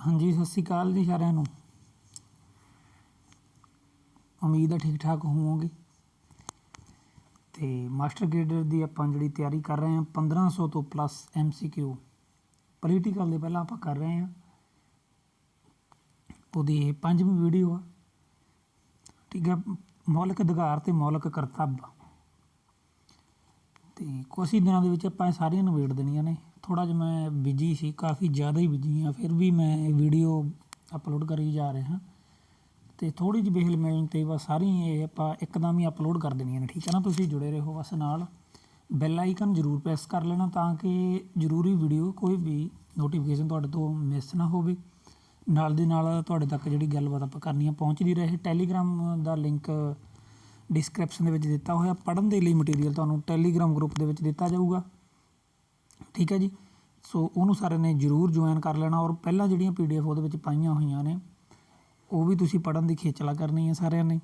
हाँ जी, सत श्री अकाल जी साਰਿਆਂ ਨੂੰ। उम्मीद है ठीक ठाक होवोगे। तो मास्टर ग्रेडर की आप जी तैयारी कर रहे हैं 1500 तो प्लस MCQ पोलीटिकल के पहला आप कर रहे हैं। वो पंजवीं वीडियो आ, ठीक है। मौलिक अधिकार तो मौलिक करतव्य तो कुछ ही दिनों के आप सारिया नवेड़ देनिया ने। थोड़ा जिहा मैं बिजी सी, काफ़ी ज़्यादा ही बिजी हाँ, फिर भी मैं वीडियो अपलोड करी जा रहे हैं। तो थोड़ी जी बेहल मिलने तो बस सारी ये आप एकदम ही अपलोड कर देनिया ने, ठीक है ना। तुसीं जुड़े रहो बस नाल, बैल आइकन जरूर प्रेस कर लेना ताकि जरूरी वीडियो कोई भी नोटिफिकेशन तुहाडे तो मिस ना होवे। नाल दी नाल तुहाडे तक जिहड़ी गलबात आपां करनी आ पहुँचदी रहे। टैलीग्राम दा लिंक डिस्क्रिप्शन दे विच दिता होया, पढ़न दे लई मटीरीअल तुहानूं टैलीग्राम ग्रुप दे विच दिता जाऊगा, ठीक है जी। सो उहनूं सारे ने जरूर ज्वाइन कर लेना। और पहलां जिहड़ियां PDF उहदे विच पाईआं होईआं ने वो भी तुसीं पढ़न दी खेचला करनी है सारिਆਂ ने।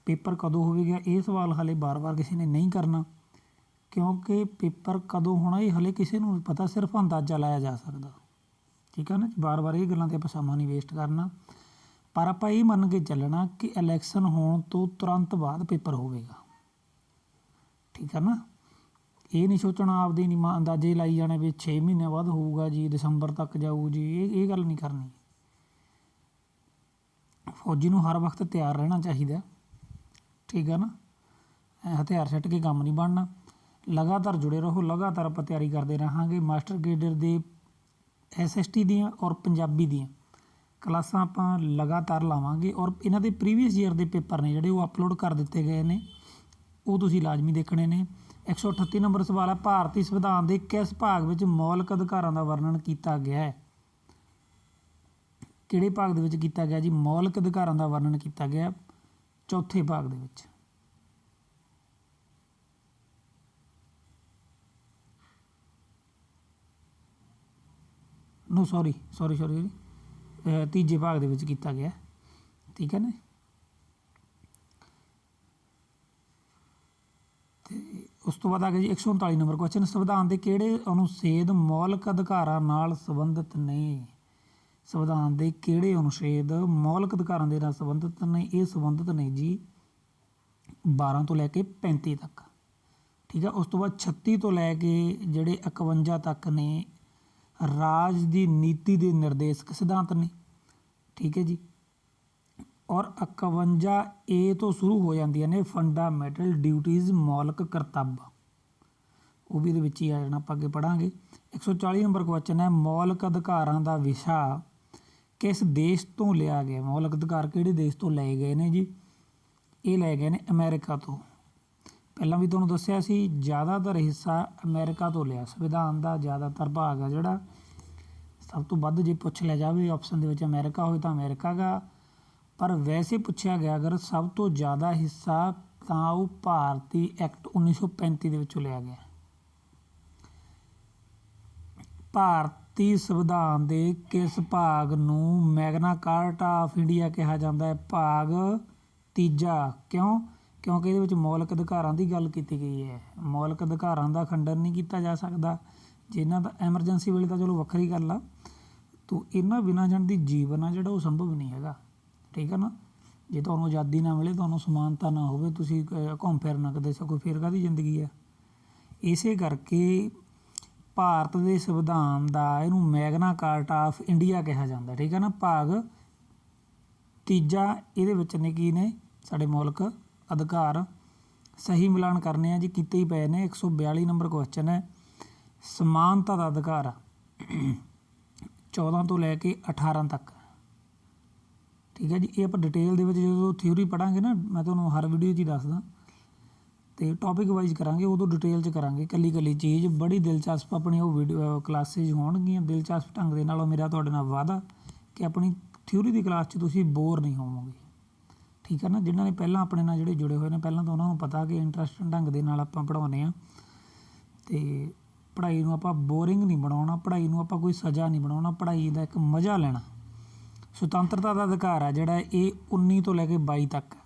पेपर कदों होवेगा ये सवाल हाले बार बार किसी ने नहीं करना, क्योंकि पेपर कदों होना ये हले किसी नूं नहीं पता, सिर्फ अंदाज़ा लाया जा सकदा, ठीक है ना। बार बार ये गल्लां ते आपां समां नहीं वेस्ट करना, पर आपां ये मन के चलना कि इलैक्शन होण तो तुरंत बाद पेपर होवेगा, ठीक है ना। ये नहीं सोचना आपदे नहीं अंदाजे लाई जाने भी 6 महीने बाद होऊगा जी, दिसंबर तक जाऊ जी, ये गल नहीं करनी। फौजी नूं हर वक्त तैयार रहना चाहिए, ठीक है ना। हथियार सट के काम नहीं बनना। लगातार जुड़े रहो, लगातार आप तैयारी करते रहांगे। मास्टर ग्रेडर दे SST दियां और पंजाबी दियां क्लासां आपां लगातार लावांगे। और इन्हां दे प्रीवियस ईयर दे पेपर ने जिहड़े वो अपलोड कर दिते गए ने, वो तुसीं लाजमी देखने ने। 138 नंबर सवाल है, भारती संविधान के किस भाग विच मौलिक अधिकारां दा वर्णन किया गया है। किहड़े भाग दे विच कीता गया जी? मौलिक अधिकारां दा वर्णन किया गया चौथे भाग दे विच। नो सॉरी सॉरी सॉरी तीजे भाग दे विच कीता गया, ठीक है ना। उस तो बाद आ गया जी 139 नंबर क्वेश्चन, संविधान के किहड़े अनुच्छेद मौलिक अधिकारां नाल संबंधित ने। संविधान के किहड़े अनुच्छेद मौलिक अधिकारां दे नाल संबंधित ने? ये संबंधित ने जी 12 तो लैके 35 तक, ठीक है। उस तो बाद 36 तो लैके जिहड़े 51 तक ने राज की नीति के निर्देशक सिद्धांत ने, ठीक है जी। और 51A तो शुरू हो जांदियां ने फंडामेंटल ड्यूटीज़ मौलिक करतव्य, वो भी ये ही आ जाना, आप अगे पढ़ांगे। 140 नंबर क्वेश्चन है, मौलिक अधिकारां दा विशा किस देश तो लिया गया। मौलिक अधिकार किहड़े देश तो लए गए ने जी? ये लै गए ने अमेरिका तो। पहला भी तुहानूं दस्सिया सी, ज़्यादातर हिस्सा अमेरिका तो लिया। संविधान का ज़्यादातर भाग है जिहड़ा सब तो वध जे पुछ लिया जाए ऑप्शन दे विच अमेरिका होए तां अमेरिका गा, पर वैसे पूछा गया अगर सब तो ज़्यादा हिस्सा तां वो भारती एक्ट 1935 दे विचों लिया गया। भारती संविधान के किस भाग नूं मैगना कार्टा ऑफ इंडिया कहा जाता है? भाग तीजा। क्यों? क्योंकि ये मौलिक अधिकारां की गल की गई है। मौलिक अधिकारां का खंडन नहीं किया जा सकता, जिन्हां दा एमरजेंसी वेले तो चलो वक्री गल आ, तो इन्हां बिना जन की जीवन आ जिहड़ा वो संभव नहीं है, ठीक है ना। जे तुहानूं आज़ादी ना मिले, तुहानूं समानता ना होवे, तुसीं घूम फिर ना कदे सको, फिर काहदी जिंदगी है। इसे करके भारत के संविधान का इहनूं मैगना कार्टा ऑफ इंडिया कहा जाता, ठीक है ना। भाग तीजा इहदे विच ने की ने साडे मौलिक अधिकार। सही मिलान करने जी, कीते ही पे ने। 142 नंबर क्वेश्चन है, समानता का अधिकार 14 तो लैके 18 तक, ठीक है जी। ये आप डिटेल दे विच जो थ्योरी पढ़ांगे ना, मैं तुहानूं हर वीडियो 'च ही दसदा, तो टॉपिक वाइज करांगे, उदों डिटेल च करांगे कली कली चीज़। बड़ी दिलचस्प अपनी वो वीडियो क्लासिज होणगियां, दिलचस्प ढंग दे नाल। मेरा तुहाडे नाल वादा कि अपनी थ्योरी की क्लास 'च तुसीं बोर नहीं होवोगे, ठीक है ना। जिन्हां ने पहलां अपने नाल जिहड़े जुड़े हुए ने, पहलां तो उन्हां नूं पता कि इंटरस्ट ढंग दे नाल आपां पढ़ाउने आ, ते पढ़ाई नूं आपां बोरिंग नहीं बनाउणा, पढ़ाई नूं आपां कोई सज़ा नहीं बनाउणा, पढ़ाई दा एक मज़ा लैणा। सुतंत्रता का अधिकार है जिहड़ा ये 19 तो लैके 22 तक।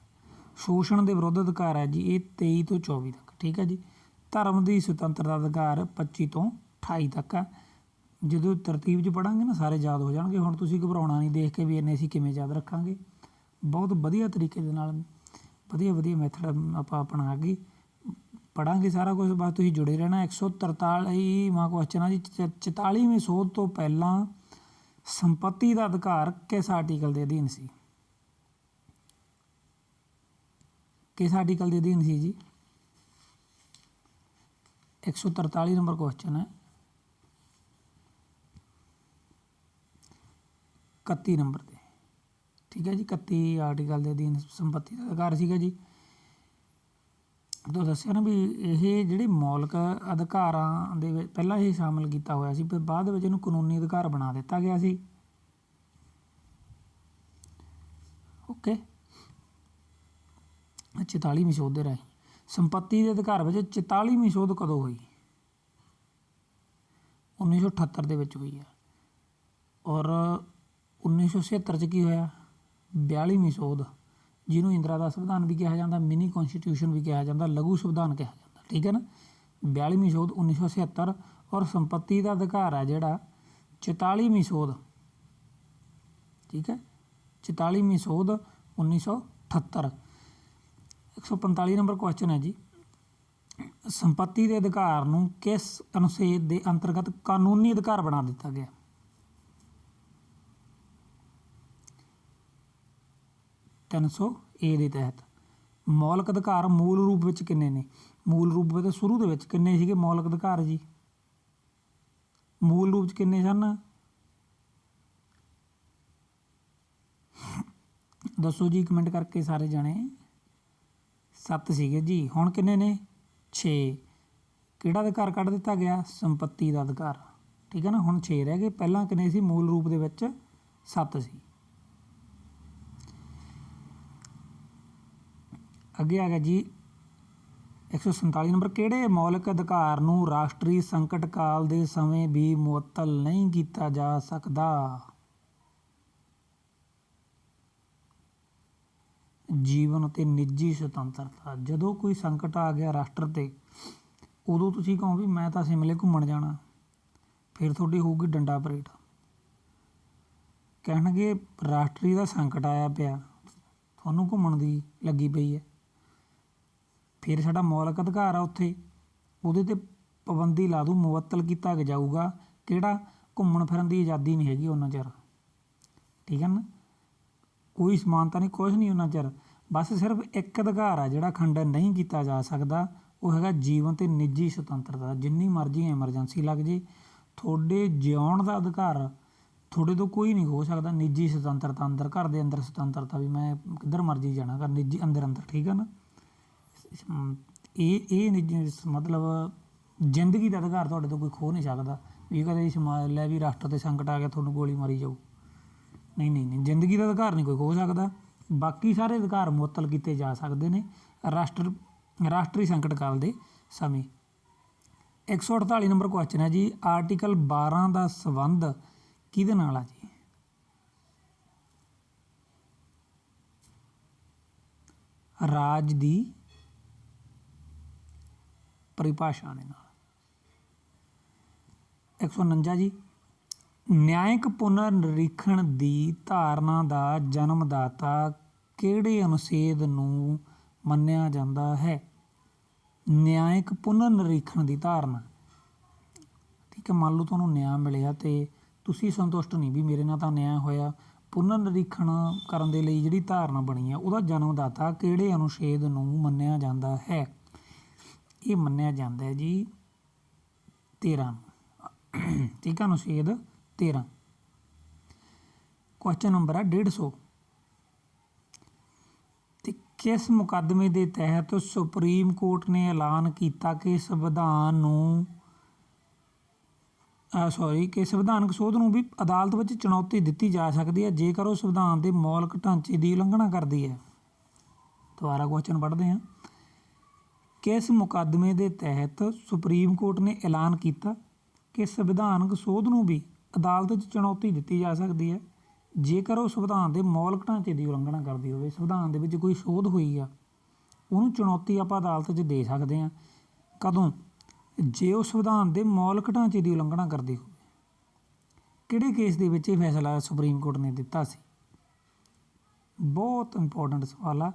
शोषण के विरुद्ध अधिकार है जी ये 23 तो 24 तक, ठीक है जी। धर्म की सुतंत्रता अधिकार 25 तो 28 तक है। ਜਦੋਂ ਤਰਤੀਬ 'ਚ ਪੜ੍ਹਾਂਗੇ ਨਾ ਸਾਰੇ ਯਾਦ ਹੋ ਜਾਣਗੇ। ਹੁਣ ਤੁਸੀਂ ਘਬਰਾਉਣਾ ਨਹੀਂ ਦੇਖ ਕੇ ਵੀ ਇੰਨੇ ਅਸੀਂ ਕਿਵੇਂ ਯਾਦ ਰੱਖਾਂਗੇ। ਬਹੁਤ ਵਧੀਆ ਤਰੀਕੇ ਦੇ ਨਾਲ ਵਧੀਆ ਮੈਥਡ ਆਪਾਂ ਆਪਣਾ ਕੇ ਪੜ੍ਹਾਂਗੇ ਸਾਰਾ ਕੁਝ। ਬਸ ਤੁਸੀਂ ਜੁੜੇ ਰਹਿਣਾ। 143ਵਾਂ ਕੁਐਸਚਨ ਆ ਜੀ, 44ਵੀਂ ਸੋਧ ਤੋਂ ਪਹਿਲਾਂ ਸੰਪੱਤੀ ਦਾ ਅਧਿਕਾਰ ਕਿਸ ਆਰਟੀਕਲ ਦੇ ਅਧੀਨ ਸੀ? ਕਿਸ ਆਰਟੀਕਲ ਦੇ ਅਧੀਨ ਸੀ ਜੀ? 143 ਨੰਬਰ ਕੁਐਸਚਨ ਹੈ, 31 ਨੰਬਰ 'ਤੇ, ਠੀਕ ਹੈ ਜੀ। 31 ਆਰਟੀਕਲ ਦੇ ਅਧੀਨ ਸੰਪੱਤੀ ਦਾ ਅਧਿਕਾਰ ਸੀਗਾ ਜੀ। ਤਾਂ ਦੱਸਿਆ ਨਾ ਵੀ ਇਹ ਜਿਹੜੇ ਮੌਲਿਕ ਅਧਿਕਾਰਾਂ ਦੇ ਵਿੱਚ ਪਹਿਲਾਂ ਇਹ ਸ਼ਾਮਿਲ ਕੀਤਾ ਹੋਇਆ ਸੀ, ਫਿਰ ਬਾਅਦ ਵਿੱਚ ਇਹਨੂੰ ਕਾਨੂੰਨੀ ਅਧਿਕਾਰ ਬਣਾ ਦਿੱਤਾ ਗਿਆ ਸੀ। ਓਕੇ, 44ਵੀਂ ਸੋਧ ਦੇ ਰਾਹੀਂ ਸੰਪੱਤੀ ਦੇ ਅਧਿਕਾਰ ਵਿੱਚ 44ਵੀਂ ਸੋਧ ਕਦੋਂ ਹੋਈ? 1978 ਦੇ ਵਿੱਚ ਹੋਈ ਹੈ। ਔਰ 1976 'ਚ ਕੀ ਹੋਇਆ? 42ਵੀਂ ਸੋਧ, ਜਿਹਨੂੰ ਇੰਦਰਾ ਦਾ ਸੰਵਿਧਾਨ ਵੀ ਕਿਹਾ ਜਾਂਦਾ, ਮਿਨੀ ਕੌਨਸਟੀਟਿਊਸ਼ਨ ਵੀ ਕਿਹਾ ਜਾਂਦਾ, ਲਘੂ ਸੰਵਿਧਾਨ ਕਿਹਾ ਜਾਂਦਾ, ਠੀਕ ਹੈ ਨਾ। 42ਵੀਂ ਸੋਧ 1976 ਔਰ ਸੰਪੱਤੀ ਦਾ ਅਧਿਕਾਰ ਹੈ ਜਿਹੜਾ 44ਵੀਂ ਸੋਧ, ਠੀਕ ਹੈ। 44ਵੀਂ ਸੋਧ 1978। 145 ਨੰਬਰ ਕੁਐਸਚਨ ਹੈ ਜੀ, ਸੰਪੱਤੀ ਦੇ ਅਧਿਕਾਰ ਨੂੰ ਕਿਸ ਅਨੁਛੇਦ ਦੇ ਅੰਤਰਗਤ ਕਾਨੂੰਨੀ ਅਧਿਕਾਰ ਬਣਾ ਦਿੱਤਾ ਗਿਆ? 300A ਦੇ ਤਹਿਤ। ਮੌਲਿਕ ਅਧਿਕਾਰ ਮੂਲ ਰੂਪ ਵਿੱਚ ਕਿੰਨੇ ਨੇ? ਮੂਲ ਰੂਪ ਵਿੱਚ ਸ਼ੁਰੂ ਦੇ ਵਿੱਚ ਕਿੰਨੇ ਸੀਗੇ ਮੌਲਿਕ ਅਧਿਕਾਰ ਜੀ? ਮੂਲ ਰੂਪ 'ਚ ਕਿੰਨੇ ਸਨ? ਦੱਸੋ ਜੀ ਕਮੈਂਟ ਕਰਕੇ ਸਾਰੇ ਜਾਣੇ। 7 ਸੀਗੇ ਜੀ। ਹੁਣ ਕਿੰਨੇ ਨੇ? 6। ਕਿਹੜਾ ਅਧਿਕਾਰ ਕੱਢ ਦਿੱਤਾ ਗਿਆ? ਸੰਪੱਤੀ ਦਾ ਅਧਿਕਾਰ, ਠੀਕ ਹੈ ਨਾ। ਹੁਣ 6 ਰਹਿ ਗਏ। ਪਹਿਲਾਂ ਕਿੰਨੇ ਸੀ ਮੂਲ ਰੂਪ ਦੇ ਵਿੱਚ? 7 ਸੀ। ਅੱਗੇ ਆ ਗਿਆ ਜੀ 147 ਨੰਬਰ, ਕਿਹੜੇ ਮੌਲਿਕ ਅਧਿਕਾਰ ਨੂੰ ਰਾਸ਼ਟਰੀ ਸੰਕਟ ਕਾਲ ਦੇ ਸਮੇਂ ਵੀ ਮੁਅੱਤਲ ਨਹੀਂ ਕੀਤਾ ਜਾ ਸਕਦਾ? ਜੀਵਨ ਅਤੇ ਨਿੱਜੀ ਸੁਤੰਤਰਤਾ। ਜਦੋਂ ਕੋਈ ਸੰਕਟ ਆ ਗਿਆ ਰਾਸ਼ਟਰ 'ਤੇ, ਉਦੋਂ ਤੁਸੀਂ ਕਹੋ ਵੀ ਮੈਂ ਤਾਂ ਸ਼ਿਮਲੇ ਘੁੰਮਣ ਜਾਣਾ, ਫਿਰ ਤੁਹਾਡੀ ਹੋਊਗੀ ਡੰਡਾ ਪਰੇਡ। ਕਹਿਣਗੇ ਰਾਸ਼ਟਰੀ ਦਾ ਸੰਕਟ ਆਇਆ ਪਿਆ, ਤੁਹਾਨੂੰ ਘੁੰਮਣ ਦੀ ਲੱਗੀ ਪਈ ਹੈ, ਫਿਰ ਸਾਡਾ ਮੌਲਿਕ ਅਧਿਕਾਰ ਆ ਉੱਥੇ, ਉਹਦੇ 'ਤੇ ਪਾਬੰਦੀ ਲਾ ਦੂ, ਮੁਅੱਤਲ ਕੀਤਾ ਜਾਊਗਾ। ਕਿਹੜਾ? ਘੁੰਮਣ ਫਿਰਨ ਦੀ ਆਜ਼ਾਦੀ ਨਹੀਂ ਹੈਗੀ ਉਹਨਾਂ ਚਿਰ, ਠੀਕ ਹੈ ਨਾ। ਕੋਈ ਸਮਾਨਤਾ ਨਹੀਂ, ਕੁਛ ਨਹੀਂ ਉਹਨਾਂ ਚਿਰ। ਬਸ ਸਿਰਫ ਇੱਕ ਅਧਿਕਾਰ ਆ ਜਿਹੜਾ ਖੰਡਨ ਨਹੀਂ ਕੀਤਾ ਜਾ ਸਕਦਾ, ਉਹ ਹੈਗਾ ਜੀਵਨ ਅਤੇ ਨਿੱਜੀ ਸੁਤੰਤਰਤਾ। ਜਿੰਨੀ ਮਰਜ਼ੀ ਐਮਰਜੈਂਸੀ ਲੱਗ ਜੇ, ਤੁਹਾਡੇ ਜਿਉਣ ਦਾ ਅਧਿਕਾਰ ਤੁਹਾਡੇ ਤੋਂ ਕੋਈ ਨਹੀਂ ਹੋ ਸਕਦਾ। ਨਿੱਜੀ ਸੁਤੰਤਰਤਾ ਅੰਦਰ, ਘਰ ਦੇ ਅੰਦਰ ਸੁਤੰਤਰਤਾ ਵੀ ਮੈਂ ਕਿੱਧਰ ਮਰਜ਼ੀ ਜਾਣਾ, ਘਰ ਨਿੱਜੀ ਅੰਦਰ, ਠੀਕ ਹੈ ਨਾ। ਇਹ ਨਿੱਜੀ ਮਤਲਬ ਜ਼ਿੰਦਗੀ ਦਾ ਅਧਿਕਾਰ ਤੁਹਾਡੇ ਤੋਂ ਕੋਈ ਖੋਹ ਨਹੀਂ ਸਕਦਾ ਵੀ ਕਦੇ ਲੈ ਵੀ ਰਾਸ਼ਟਰ 'ਤੇ ਸੰਕਟ ਆ ਗਿਆ ਤੁਹਾਨੂੰ ਗੋਲੀ ਮਾਰੀ ਜਾਊ। ਨਹੀਂ, ਜ਼ਿੰਦਗੀ ਦਾ ਅਧਿਕਾਰ ਨਹੀਂ ਕੋਈ ਖੋਹ ਸਕਦਾ। ਬਾਕੀ ਸਾਰੇ ਅਧਿਕਾਰ ਮੁਅੱਤਲ ਕੀਤੇ ਜਾ ਸਕਦੇ ਨੇ ਰਾਸ਼ਟਰੀ ਸੰਕਟ ਕਾਲ ਦੇ ਸਮੇਂ। 148 ਨੰਬਰ ਕੁਐਸਚਨ ਹੈ ਜੀ, ਆਰਟੀਕਲ 12 ਦਾ ਸੰਬੰਧ ਕਿਹਦੇ ਨਾਲ ਆ ਜੀ? ਰਾਜ ਦੀ ਪਰਿਭਾਸ਼ਾ ਦੇ ਨਾਲ। 149 ਜੀ, ਨਿਆਇਕ ਪੁਨਰ ਨਿਰੀਖਣ ਦੀ ਧਾਰਨਾ ਦਾ ਜਨਮਦਾਤਾ ਕਿਹੜੇ ਅਨੁਛੇਦ ਨੂੰ ਮੰਨਿਆ ਜਾਂਦਾ ਹੈ? ਨਿਆਇਕ ਪੁਨਰ ਨਿਰੀਖਣ ਦੀ ਧਾਰਨਾ, ਠੀਕ ਹੈ। ਮੰਨ ਲਓ ਤੁਹਾਨੂੰ ਨਿਆਂ ਮਿਲਿਆ ਅਤੇ ਤੁਸੀਂ ਸੰਤੁਸ਼ਟ ਨਹੀਂ ਵੀ ਮੇਰੇ ਨਾਲ ਤਾਂ ਨਿਆਂ ਹੋਇਆ, ਪੁਨਰ ਨਿਰੀਖਣ ਕਰਨ ਦੇ ਲਈ ਜਿਹੜੀ ਧਾਰਨਾ ਬਣੀ ਆ, ਉਹਦਾ ਜਨਮਦਾਤਾ ਕਿਹੜੇ ਅਨੁਛੇਦ ਨੂੰ ਮੰਨਿਆ ਜਾਂਦਾ ਹੈ? ਇਹ ਮੰਨਿਆ ਜਾਂਦਾ ਹੈ ਜੀ 13 ਨੂੰ, ਠੀਕ ਹੈ, ਅਨੁਛੇਦ 13। ਕੁਐਸਚਨ ਨੰਬਰ ਹੈ 150, ਤੇ ਕਿਸ ਮੁਕੱਦਮੇ ਦੇ ਤਹਿਤ ਸੁਪਰੀਮ ਕੋਰਟ ਨੇ ਐਲਾਨ ਕੀਤਾ ਕਿ ਸੰਵਿਧਾਨ ਨੂੰ ਕਿ ਸੰਵਿਧਾਨਕ ਸੋਧ ਨੂੰ ਵੀ ਅਦਾਲਤ ਵਿੱਚ ਚੁਣੌਤੀ ਦਿੱਤੀ ਜਾ ਸਕਦੀ ਹੈ ਜੇਕਰ ਉਹ ਸੰਵਿਧਾਨ ਦੇ ਮੌਲਿਕ ਢਾਂਚੇ ਦੀ ਉਲੰਘਣਾ ਕਰਦੀ ਹੈ? ਦੁਬਾਰਾ ਕੁਐਸਚਨ ਪੜ੍ਹਦੇ ਹਾਂ। ਕਿਸ ਮੁਕੱਦਮੇ ਦੇ ਤਹਿਤ ਸੁਪਰੀਮ ਕੋਰਟ ਨੇ ਐਲਾਨ ਕੀਤਾ ਕਿ ਸੰਵਿਧਾਨਕ ਸੋਧ ਨੂੰ ਵੀ ਅਦਾਲਤ 'ਚ ਚੁਣੌਤੀ ਦਿੱਤੀ ਜਾ ਸਕਦੀ ਹੈ ਜੇਕਰ ਉਹ ਸੰਵਿਧਾਨ ਦੇ ਮੌਲਿਕ ਢਾਂਚੇ ਦੀ ਉਲੰਘਣਾ ਕਰਦੀ ਹੋਵੇ? ਸੰਵਿਧਾਨ ਦੇ ਵਿੱਚ ਕੋਈ ਸੋਧ ਹੋਈ ਆ, ਉਹਨੂੰ ਚੁਣੌਤੀ ਆਪਾਂ ਅਦਾਲਤ 'ਚ ਦੇ ਸਕਦੇ ਹਾਂ। ਕਦੋਂ? ਜੇ ਉਹ ਸੰਵਿਧਾਨ ਦੇ ਮੌਲਿਕ ਢਾਂਚੇ ਦੀ ਉਲੰਘਣਾ ਕਰਦੀ ਹੋਵੇ। ਕਿਹੜੇ ਕੇਸ ਦੇ ਵਿੱਚ ਇਹ ਫੈਸਲਾ ਸੁਪਰੀਮ ਕੋਰਟ ਨੇ ਦਿੱਤਾ ਸੀ? ਬਹੁਤ ਇੰਪੋਰਟੈਂਟ ਸਵਾਲ ਆ।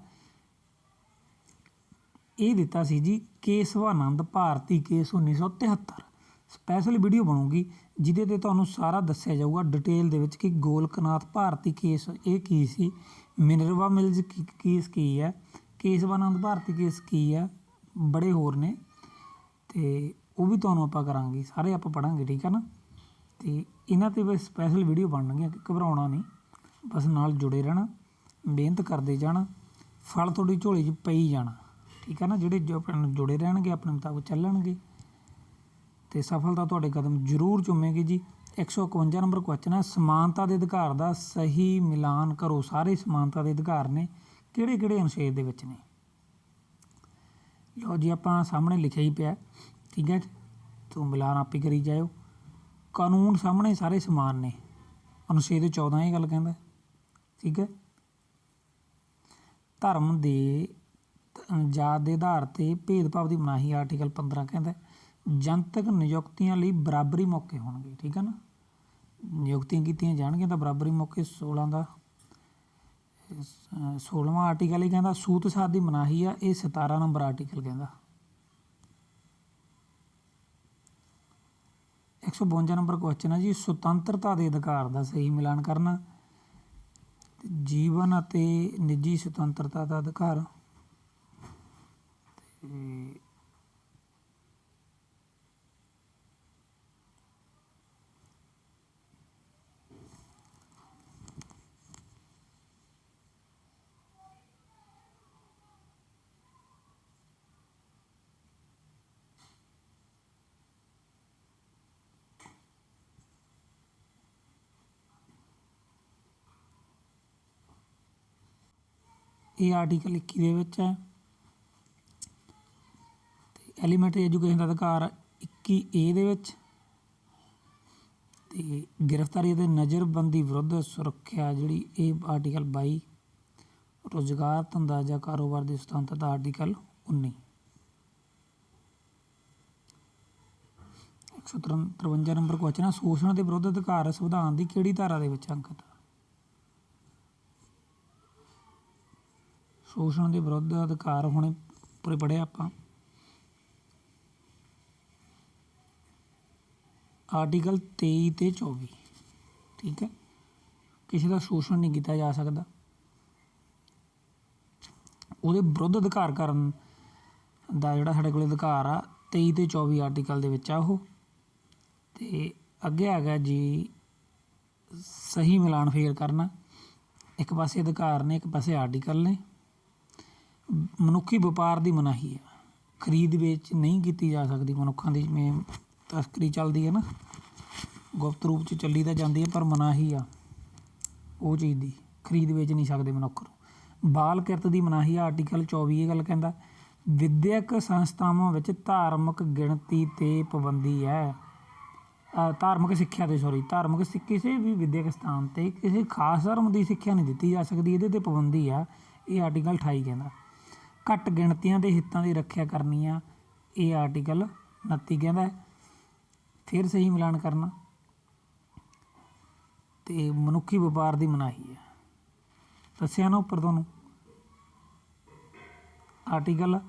ਇਹ ਦਿੱਤਾ ਸੀ ਜੀ ਕੇਸਵਾਨੰਦ ਭਾਰਤੀ ਕੇਸ 1973। ਸਪੈਸ਼ਲ ਵੀਡੀਓ ਬਣੂਗੀ ਜਿਹਦੇ 'ਤੇ ਤੁਹਾਨੂੰ ਸਾਰਾ ਦੱਸਿਆ ਜਾਊਗਾ ਡਿਟੇਲ ਦੇ ਵਿੱਚ ਕਿ ਗੋਲਕਨਾਥ ਭਾਰਤੀ ਕੇਸ ਇਹ ਕੀ ਸੀ, ਮਿਨਰਵਾ ਮਿਲਜ਼ ਕੇਸ ਕੀ ਹੈ, ਕੇਸਵਾਨੰਦ ਭਾਰਤੀ ਕੇਸ ਕੀ ਹੈ, ਬੜੇ ਹੋਰ ਨੇ, ਅਤੇ ਉਹ ਵੀ ਤੁਹਾਨੂੰ ਆਪਾਂ ਕਰਾਂਗੇ, ਸਾਰੇ ਆਪਾਂ ਪੜ੍ਹਾਂਗੇ, ਠੀਕ ਹੈ ਨਾ। ਅਤੇ ਇਹਨਾਂ 'ਤੇ ਬਸ ਸਪੈਸ਼ਲ ਵੀਡੀਓ ਬਣਨਗੀਆਂ, ਕਿ ਘਬਰਾਉਣਾ ਨਹੀਂ, ਬਸ ਨਾਲ ਜੁੜੇ ਰਹਿਣਾ, ਮਿਹਨਤ ਕਰਦੇ ਜਾਣਾ, ਫਲ ਤੁਹਾਡੀ ਝੋਲੀ 'ਚ ਪਈ ਜਾਣਾ, ਠੀਕ ਹੈ ਨਾ। ਜਿਹੜੇ ਜੁੜੇ ਰਹਿਣਗੇ ਆਪਣੇ ਮੁਤਾਬਕ ਚੱਲਣਗੇ ਅਤੇ ਸਫਲਤਾ ਤੁਹਾਡੇ ਕਦਮ ਜ਼ਰੂਰ ਚੁੰਮੇਗੀ ਜੀ। 151 ਨੰਬਰ ਕੁਐਸਚਨ ਹੈ, ਸਮਾਨਤਾ ਦੇ ਅਧਿਕਾਰ ਦਾ ਸਹੀ ਮਿਲਾਨ ਕਰੋ। ਸਾਰੇ ਸਮਾਨਤਾ ਦੇ ਅਧਿਕਾਰ ਨੇ, ਕਿਹੜੇ ਕਿਹੜੇ ਅਨੁਛੇਦ ਦੇ ਵਿੱਚ ਨੇ? ਲਓ ਜੀ, ਆਪਾਂ ਸਾਹਮਣੇ ਲਿਖਿਆ ਹੀ ਪਿਆ, ਠੀਕ ਹੈ, ਤੋ ਮਿਲਾਨ ਆਪੇ ਕਰੀ ਜਾਇਓ। ਕਾਨੂੰਨ ਸਾਹਮਣੇ ਸਾਰੇ ਸਮਾਨ ਨੇ, ਅਨੁਛੇਦ 14 ਇਹ ਗੱਲ ਕਹਿੰਦਾ, ਠੀਕ ਹੈ। ਧਰਮ ਦੇ ਜਾਤ ਦੇ ਆਧਾਰ 'ਤੇ ਭੇਦਭਾਵ ਦੀ ਮਨਾਹੀ, ਆਰਟੀਕਲ 15 ਕਹਿੰਦਾ। ਜਨਤਕ ਨਿਯੁਕਤੀਆਂ ਲਈ ਬਰਾਬਰੀ ਮੌਕੇ ਹੋਣਗੇ, ਠੀਕ ਹੈ ਨਾ। ਨਿਯੁਕਤੀਆਂ ਕੀਤੀਆਂ ਜਾਣਗੀਆਂ ਤਾਂ ਬਰਾਬਰੀ ਮੌਕੇ। 16ਵਾਂ ਆਰਟੀਕਲ ਇਹ ਕਹਿੰਦਾ ਸੂਤ ਸਾਧ ਦੀ ਮਨਾਹੀ ਆ, ਇਹ 17 ਨੰਬਰ ਆਰਟੀਕਲ ਕਹਿੰਦਾ। 152 ਨੰਬਰ ਕੁਐਸਚਨ ਹੈ ਜੀ, ਸੁਤੰਤਰਤਾ ਦੇ ਅਧਿਕਾਰ ਦਾ ਸਹੀ ਮਿਲਾਨ ਕਰਨਾ। ਜੀਵਨ ਅਤੇ ਨਿੱਜੀ ਸੁਤੰਤਰਤਾ ਦਾ ਅਧਿਕਾਰ, ਅਤੇ ਇਹ ਆਰਟੀਕਲ 21 ਦੇ ਵਿੱਚ ਹੈ। ਅਤੇ ਐਲੀਮੈਂਟਰੀ ਐਜੂਕੇਸ਼ਨ ਦਾ ਅਧਿਕਾਰ 21A ਦੇ ਵਿੱਚ। ਅਤੇ ਗ੍ਰਿਫਤਾਰੀ ਅਤੇ ਨਜ਼ਰਬੰਦੀ ਵਿਰੁੱਧ ਸੁਰੱਖਿਆ ਜਿਹੜੀ, ਇਹ ਆਰਟੀਕਲ 22। ਰੁਜ਼ਗਾਰ, ਧੰਦਾ ਜਾਂ ਕਾਰੋਬਾਰ ਦੀ ਸੁਤੰਤਰਤਾ, ਆਰਟੀਕਲ 19। 153 ਨੰਬਰ ਕੁਐਸਚਨ ਹੈ, ਸ਼ੋਸ਼ਣ ਦੇ ਵਿਰੁੱਧ ਅਧਿਕਾਰ ਸੰਵਿਧਾਨ ਦੀ ਕਿਹੜੀ ਧਾਰਾ ਦੇ ਵਿੱਚ ਅੰਕਿਤ? ਸ਼ੋਸ਼ਣ ਦੇ ਵਿਰੁੱਧ ਅਧਿਕਾਰ ਹੁਣੇ ਪੂਰੇ ਪੜ੍ਹਿਆ ਆਪਾਂ, ਆਰਟੀਕਲ 23 ਅਤੇ 24, ਠੀਕ ਹੈ। ਕਿਸੇ ਦਾ ਸ਼ੋਸ਼ਣ ਨਹੀਂ ਕੀਤਾ ਜਾ ਸਕਦਾ, ਉਹਦੇ ਵਿਰੁੱਧ ਅਧਿਕਾਰ ਕਰਨ ਦਾ ਜਿਹੜਾ ਸਾਡੇ ਕੋਲ ਅਧਿਕਾਰ ਆ 23 ਅਤੇ 24 ਆਰਟੀਕਲ ਦੇ ਵਿੱਚ ਆ ਉਹ। ਅਤੇ ਅੱਗੇ ਹੈਗਾ ਜੀ ਸਹੀ ਮਿਲਾਨ ਫੇਰ ਕਰਨਾ। ਇੱਕ ਪਾਸੇ ਅਧਿਕਾਰ ਨੇ, ਇੱਕ ਪਾਸੇ ਆਰਟੀਕਲ ਨੇ। ਮਨੁੱਖੀ ਵਪਾਰ ਦੀ ਮਨਾਹੀ ਆ, ਖਰੀਦ ਵੇਚ ਨਹੀਂ ਕੀਤੀ ਜਾ ਸਕਦੀ ਮਨੁੱਖਾਂ ਦੀ, ਜਿਵੇਂ ਤਸਕਰੀ ਚੱਲਦੀ ਹੈ ਨਾ, ਗੁਪਤ ਰੂਪ 'ਚ ਚੱਲੀ ਤਾਂ ਜਾਂਦੀ ਹੈ, ਪਰ ਮਨਾਹੀ ਆ ਉਹ ਚੀਜ਼ ਦੀ, ਖਰੀਦ ਵੇਚ ਨਹੀਂ ਸਕਦੇ ਮਨੁੱਖ ਨੂੰ। ਬਾਲ ਕਿਰਤ ਦੀ ਮਨਾਹੀ ਆ, ਆਰਟੀਕਲ 24 ਇਹ ਗੱਲ ਕਹਿੰਦਾ। ਵਿੱਦਿਅਕ ਸੰਸਥਾਵਾਂ ਵਿੱਚ ਧਾਰਮਿਕ ਗਿਣਤੀ 'ਤੇ ਪਾਬੰਦੀ ਹੈ, ਧਾਰਮਿਕ ਸਿੱਖਿਆ 'ਤੇ, ਕਿਸੇ ਵੀ ਵਿੱਦਿਅਕ ਸਥਾਨ 'ਤੇ ਕਿਸੇ ਖਾਸ ਧਰਮ ਦੀ ਸਿੱਖਿਆ ਨਹੀਂ ਦਿੱਤੀ ਜਾ ਸਕਦੀ, ਇਹਦੇ 'ਤੇ ਪਾਬੰਦੀ ਆ, ਇਹ ਆਰਟੀਕਲ 28 ਕਹਿੰਦਾ। ਘੱਟ ਗਿਣਤੀਆਂ ਦੇ ਹਿੱਤਾਂ ਦੀ ਰੱਖਿਆ ਕਰਨੀ ਆ, ਇਹ ਆਰਟੀਕਲ 29 ਕਹਿੰਦਾ। ਫਿਰ ਸਹੀ ਮਿਲਾਨ ਕਰਨਾ। ਅਤੇ ਮਨੁੱਖੀ ਵਪਾਰ ਦੀ ਮਨਾਹੀ ਹੈ, ਦੱਸਿਆ ਨਾ ਉੱਪਰ ਤੁਹਾਨੂੰ, ਆਰਟੀਕਲ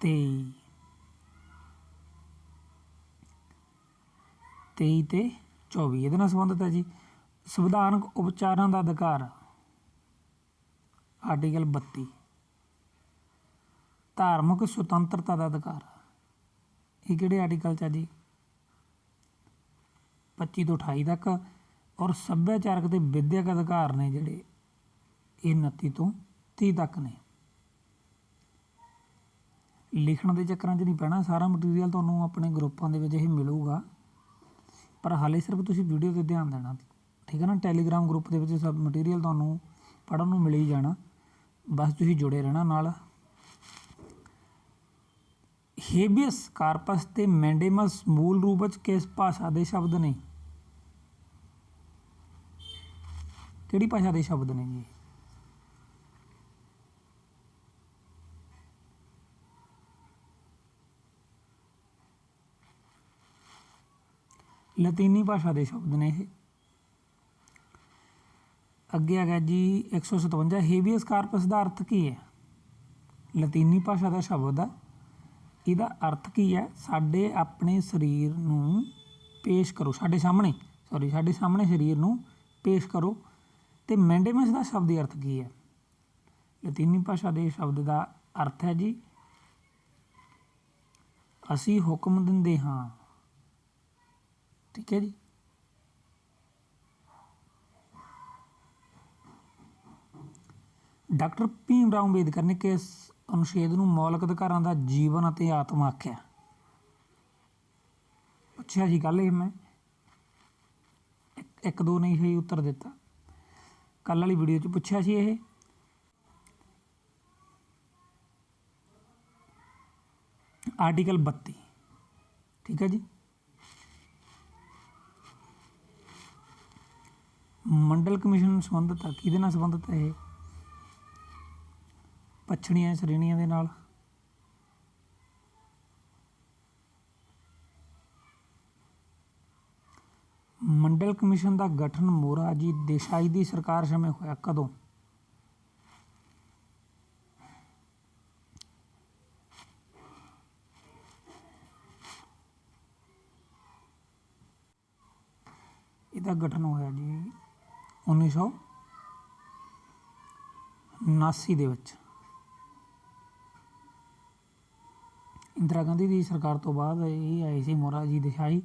23 ਅਤੇ 24 ਇਹਦੇ ਨਾਲ ਸੰਬੰਧਿਤ ਹੈ ਜੀ। ਸੰਵਿਧਾਨਕ ਉਪਚਾਰਾਂ ਦਾ ਅਧਿਕਾਰ, ਆਰਟੀਕਲ 32। ਧਾਰਮਿਕ ਸੁਤੰਤਰਤਾ ਦਾ ਅਧਿਕਾਰ, ਇਹ ਕਿਹੜੇ ਆਰਟੀਕਲ 'ਚ ਆ ਜੀ? 25 ਤੋਂ 28 ਤੱਕ। ਔਰ ਸੱਭਿਆਚਾਰਕ ਅਤੇ ਵਿੱਦਿਅਕ ਅਧਿਕਾਰ ਨੇ ਜਿਹੜੇ, ਇਹ 29 ਤੋਂ 30 ਤੱਕ ਨੇ। ਲਿਖਣ ਦੇ ਚੱਕਰਾਂ 'ਚ ਨਹੀਂ ਪੈਣਾ, ਸਾਰਾ ਮਟੀਰੀਅਲ ਤੁਹਾਨੂੰ ਆਪਣੇ ਗਰੁੱਪਾਂ ਦੇ ਵਿੱਚ ਇਹ ਮਿਲੂਗਾ, ਪਰ ਹਾਲੇ ਸਿਰਫ ਤੁਸੀਂ ਵੀਡੀਓ 'ਤੇ ਧਿਆਨ ਦੇਣਾ, ਠੀਕ ਹੈ ਨਾ। ਟੈਲੀਗ੍ਰਾਮ ਗਰੁੱਪ ਦੇ ਵਿੱਚ ਸਭ ਮਟੀਰੀਅਲ ਤੁਹਾਨੂੰ ਪੜ੍ਹਨ ਨੂੰ ਮਿਲ ਹੀ ਜਾਣਾ, ਬਸ ਤੁਸੀਂ ਜੁੜੇ ਰਹਿਣਾ ਨਾਲ। ਹੇਬੀਅਸ ਕਾਰਪਸ ਅਤੇ ਮੈਂਡੇਮਸ ਮੂਲ ਰੂਪ ਵਿੱਚ ਕਿਸ ਭਾਸ਼ਾ ਦੇ ਸ਼ਬਦ ਨੇ? ਕਿਹੜੀ ਭਾਸ਼ਾ ਦੇ ਸ਼ਬਦ ਨੇ ਜੀ? ਲਤੀਨੀ ਭਾਸ਼ਾ ਦੇ ਸ਼ਬਦ ਨੇ ਇਹ। ਅੱਗੇ ਆ ਗਿਆ ਜੀ 157 ਹੇਬੀਅਸ ਕਾਰਪਸ ਦਾ ਅਰਥ ਕੀ ਹੈ? ਲਤੀਨੀ ਭਾਸ਼ਾ ਦਾ ਸ਼ਬਦ ਆ। ਇਹਦਾ ਅਰਥ ਕੀ ਹੈ? ਸਾਡੇ ਆਪਣੇ ਸਰੀਰ ਨੂੰ ਪੇਸ਼ ਕਰੋ, ਸਾਡੇ ਸਾਹਮਣੇ ਸਰੀਰ ਨੂੰ ਪੇਸ਼ ਕਰੋ। ਅਤੇ ਮੈਂਡੇਮਸ ਦਾ ਸ਼ਬਦੀ ਅਰਥ ਕੀ ਹੈ? ਲਤੀਨੀ ਭਾਸ਼ਾ ਦੇ ਸ਼ਬਦ ਦਾ ਅਰਥ ਹੈ ਜੀ ਅਸੀਂ ਹੁਕਮ ਦਿੰਦੇ ਹਾਂ। ਠੀਕ ਹੈ ਜੀ। ਡਾਕਟਰ ਭੀਮ ਰਾਓ ਅੰਬੇਦਕਰ ਨੇ ਕਿਸ ਅਨੁਛੇਦ ਨੂੰ ਮੌਲਿਕ ਅਧਿਕਾਰਾਂ ਦਾ ਜੀਵਨ ਅਤੇ ਆਤਮਾ ਆਖਿਆ? ਪੁੱਛਿਆ ਜੀ ਕੱਲ੍ਹ ਇਹ ਮੈਂ, ਇੱਕ ਦੋ ਨਹੀਂ ਸਹੀ ਉੱਤਰ ਦਿੱਤਾ। ਕੱਲ੍ਹ ਵਾਲੀ ਵੀਡੀਓ 'ਚ ਪੁੱਛਿਆ ਸੀ ਇਹ। ਆਰਟੀਕਲ 32। ਠੀਕ ਹੈ ਜੀ। ਮੰਡਲ ਕਮਿਸ਼ਨ ਸੰਬੰਧਿਤ ਆ, ਕਿਹਦੇ ਨਾਲ ਸੰਬੰਧਿਤ ਹੈ ਇਹ? ਪੱਛੜੀਆਂ ਸ਼੍ਰੇਣੀਆਂ ਦੇ ਨਾਲ। ਮੰਡਲ ਕਮਿਸ਼ਨ ਦਾ ਗਠਨ ਮੋਰਾਰਜੀ ਦੇਸਾਈ ਦੀ ਸਰਕਾਰ ਸਮੇਂ ਹੋਇਆ, ਕਦੋਂ? ਇਹਦਾ ਗਠਨ ਹੋਇਆ ਜੀ 1979 ਦੇ ਵਿੱਚ। ਇੰਦਰਾ ਗਾਂਧੀ ਦੀ ਸਰਕਾਰ ਤੋਂ ਬਾਅਦ ਇਹ ਆਏ ਸੀ ਮੋਰਾਰਜੀ ਦੇਸਾਈ।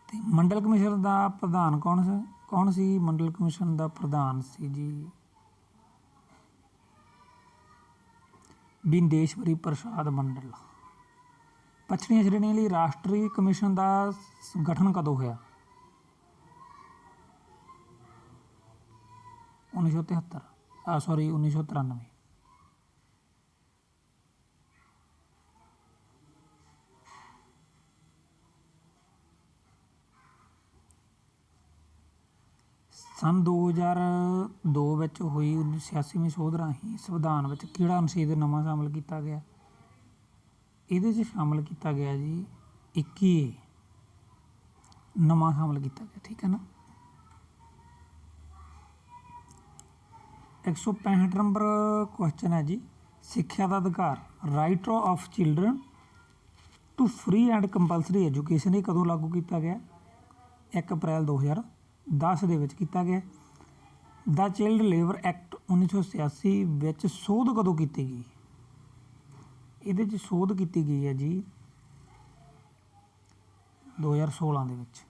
ਅਤੇ ਮੰਡਲ ਕਮਿਸ਼ਨ ਦਾ ਪ੍ਰਧਾਨ ਕੌਣ ਸੀ? ਮੰਡਲ ਕਮਿਸ਼ਨ ਦਾ ਪ੍ਰਧਾਨ ਸੀ ਜੀ ਬਿੰਦੇਸ਼ਵਰੀ ਪ੍ਰਸਾਦ ਮੰਡਲ। ਪੱਛੜੀਆਂ ਸ਼੍ਰੇਣੀਆਂ ਲਈ ਰਾਸ਼ਟਰੀ ਕਮਿਸ਼ਨ ਦਾ ਗਠਨ ਕਦੋਂ ਹੋਇਆ? 1993। ਸੰਨ 2002 ਵਿੱਚ ਹੋਈ 86ਵੀਂ ਸੋਧ ਰਾਹੀਂ ਸੰਵਿਧਾਨ ਵਿੱਚ ਕਿਹੜਾ ਅਨੁਛੇਦ ਨਵਾਂ ਸ਼ਾਮਲ ਕੀਤਾ ਗਿਆ? ਇਹਦੇ 'ਚ ਸ਼ਾਮਲ ਕੀਤਾ ਗਿਆ ਜੀ 21 ਨਵਾਂ ਸ਼ਾਮਲ ਕੀਤਾ ਗਿਆ। ਠੀਕ ਹੈ ਨਾ। 165 ਨੰਬਰ ਕੁਐਸਚਨ ਹੈ ਜੀ, ਸਿੱਖਿਆ ਦਾ ਅਧਿਕਾਰ right of children to free and compulsory education, ਇਹ ਕਦੋਂ ਲਾਗੂ ਕੀਤਾ ਗਿਆ? 1 ਅਪ੍ਰੈਲ 2010 ਦੇ ਵਿੱਚ ਕੀਤਾ ਗਿਆ। ਦਾ ਚਾਈਲਡ ਲੇਬਰ ਐਕਟ 1986 ਵਿੱਚ ਸੋਧ ਕਦੋਂ ਕੀਤੀ ਗਈ? ਇਹਦੇ 'ਚ ਸੋਧ ਕੀਤੀ ਗਈ ਹੈ ਜੀ 2016 ਦੇ ਵਿੱਚ।